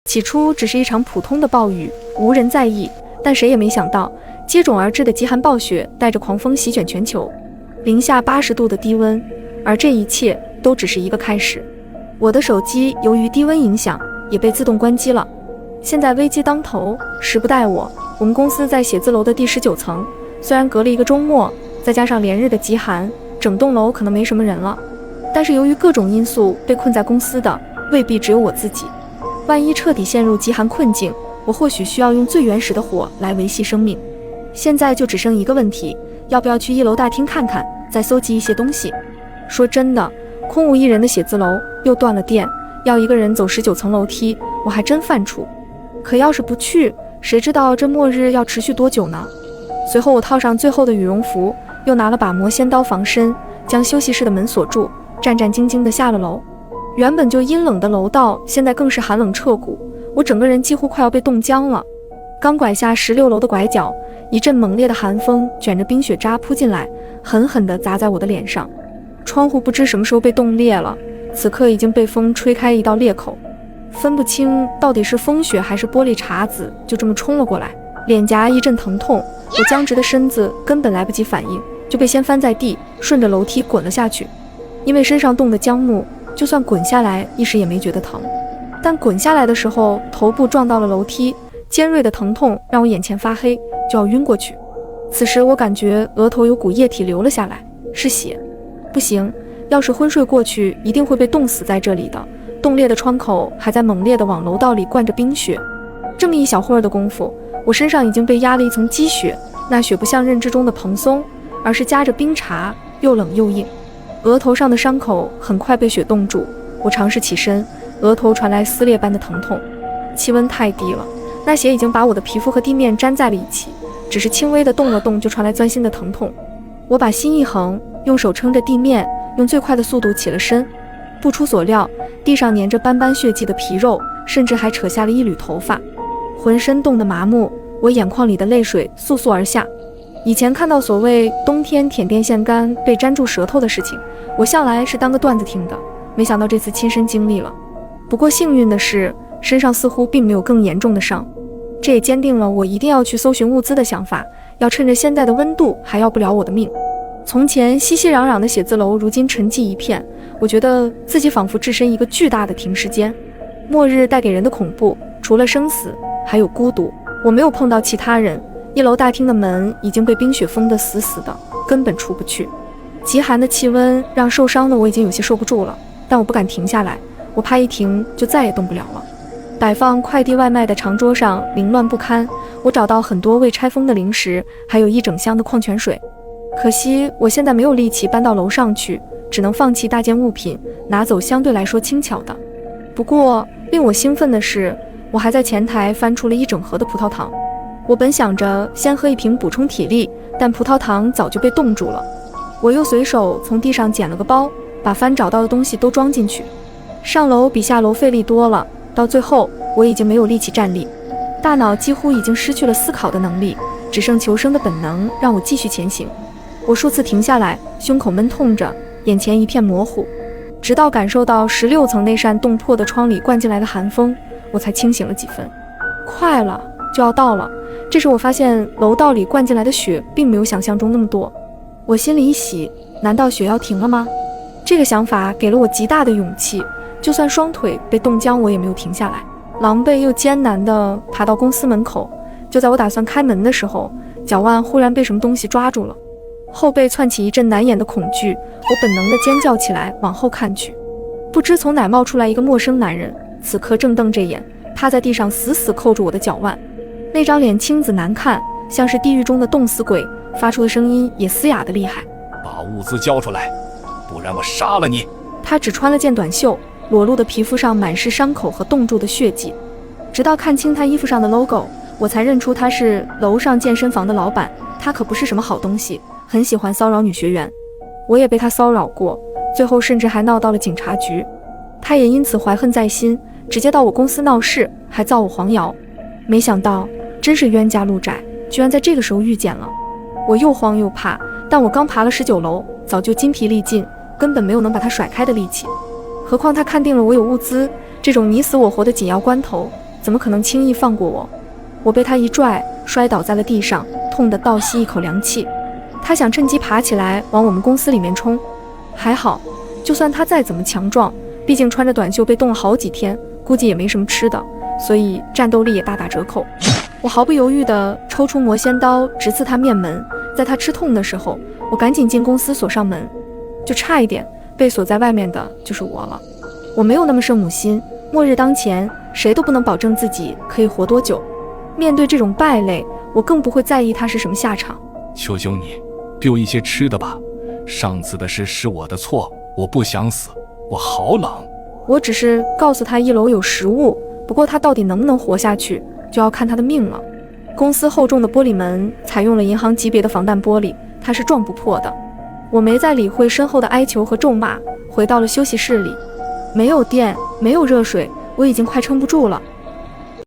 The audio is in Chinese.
起初只是一场普通的暴雨，无人在意，但谁也没想到，接踵而至的极寒暴雪带着狂风席卷全球，零下80度的低温，而这一切都只是一个开始。我的手机由于低温影响，也被自动关机了。现在危机当头，时不待我。我们公司在写字楼的第19层，虽然隔了一个周末，再加上连日的极寒，整栋楼可能没什么人了。但是由于各种因素被困在公司的，未必只有我自己。万一彻底陷入极寒困境，我或许需要用最原始的火来维系生命。现在就只剩一个问题，要不要去1楼大厅看看，再搜集一些东西。说真的，空无一人的写字楼又断了电，要一个人走19层楼梯，我还真犯怵。可要是不去，谁知道这末日要持续多久呢？随后我套上最后的羽绒服，又拿了把魔仙刀防身，将休息室的门锁住，战战兢兢地下了楼。原本就阴冷的楼道，现在更是寒冷彻骨，我整个人几乎快要被冻僵了。刚拐下16楼的拐角，一阵猛烈的寒风卷着冰雪渣扑进来，狠狠地砸在我的脸上。窗户不知什么时候被冻裂了，此刻已经被风吹开一道裂口，分不清到底是风雪还是玻璃碴子，就这么冲了过来。脸颊一阵疼痛，我僵直的身子根本来不及反应，就被掀翻在地，顺着楼梯滚了下去。因为身上冻得僵木，就算滚下来一时也没觉得疼，但滚下来的时候头部撞到了楼梯，尖锐的疼痛让我眼前发黑，就要晕过去。此时我感觉额头有股液体流了下来，是血。不行，要是昏睡过去，一定会被冻死在这里的。冻裂的窗口还在猛烈地往楼道里灌着冰雪。这么一小会儿的功夫，我身上已经被压了一层积雪，那雪不像认知中的蓬松，而是夹着冰碴，又冷又硬。额头上的伤口很快被雪冻住，我尝试起身，额头传来撕裂般的疼痛。气温太低了，那血已经把我的皮肤和地面粘在了一起，只是轻微的动了动，就传来钻心的疼痛。我把心一横，用手撑着地面，用最快的速度起了身。不出所料，地上粘着斑斑血迹的皮肉，甚至还扯下了一缕头发。浑身冻得麻木，我眼眶里的泪水簌簌而下。以前看到所谓冬天舔电线杆被粘住舌头的事情，我向来是当个段子听的，没想到这次亲身经历了。不过幸运的是，身上似乎并没有更严重的伤，这也坚定了我一定要去搜寻物资的想法，要趁着现在的温度还要不了我的命。从前熙熙攘攘的写字楼如今沉寂一片，我觉得自己仿佛置身一个巨大的停尸间。末日带给人的恐怖，除了生死还有孤独。我没有碰到其他人，1楼大厅的门已经被冰雪封得死死的，根本出不去。极寒的气温让受伤的我已经有些受不住了，但我不敢停下来，我怕一停就再也动不了了。摆放快递外卖的长桌上凌乱不堪，我找到很多未拆封的零食，还有一整箱的矿泉水。可惜我现在没有力气搬到楼上去，只能放弃大件物品，拿走相对来说轻巧的。不过令我兴奋的是，我还在前台翻出了一整盒的葡萄糖。我本想着先喝一瓶补充体力，但葡萄糖早就被冻住了。我又随手从地上捡了个包，把翻找到的东西都装进去。上楼比下楼费力多了，到最后我已经没有力气站立，大脑几乎已经失去了思考的能力，只剩求生的本能让我继续前行。我数次停下来，胸口闷痛着，眼前一片模糊，直到感受到16层那扇冻破的窗里灌进来的寒风，我才清醒了几分。快了，就要到了。这时我发现楼道里灌进来的雪并没有想象中那么多，我心里一喜，难道雪要停了吗？这个想法给了我极大的勇气，就算双腿被冻僵，我也没有停下来，狼狈又艰难地爬到公司门口。就在我打算开门的时候，脚腕忽然被什么东西抓住了，后背窜起一阵难掩的恐惧，我本能地尖叫起来，往后看去，不知从哪冒出来一个陌生男人，此刻正瞪着眼，趴在地上死死扣住我的脚腕。那张脸青紫难看，像是地狱中的冻死鬼，发出的声音也嘶哑的厉害。把物资交出来，不然我杀了你。他只穿了件短袖，裸露的皮肤上满是伤口和冻住的血迹。直到看清他衣服上的 logo， 我才认出他是楼上健身房的老板。他可不是什么好东西，很喜欢骚扰女学员，我也被他骚扰过，最后甚至还闹到了警察局。他也因此怀恨在心，直接到我公司闹事，还造我黄谣。没想到真是冤家路窄，居然在这个时候遇见了。我又慌又怕，但我刚爬了19楼，早就筋疲力尽，根本没有能把他甩开的力气。何况他看定了我有物资，这种你死我活的紧要关头，怎么可能轻易放过我？我被他一拽，摔倒在了地上，痛得倒吸一口凉气。他想趁机爬起来往我们公司里面冲，还好，就算他再怎么强壮，毕竟穿着短袖被冻了好几天，估计也没什么吃的，所以战斗力也大打折扣。我毫不犹豫地抽出魔仙刀，直刺他面门。在他吃痛的时候，我赶紧进公司锁上门，就差一点被锁在外面的就是我了。我没有那么圣母心，末日当前，谁都不能保证自己可以活多久。面对这种败类，我更不会在意他是什么下场。求求你，给我一些吃的吧。上次的事是我的错，我不想死，我好冷。我只是告诉他1楼有食物，不过他到底能不能活下去，就要看他的命了。公司厚重的玻璃门采用了银行级别的防弹玻璃，它是撞不破的。我没再理会身后的哀求和咒骂，回到了休息室里。没有电，没有热水，我已经快撑不住了。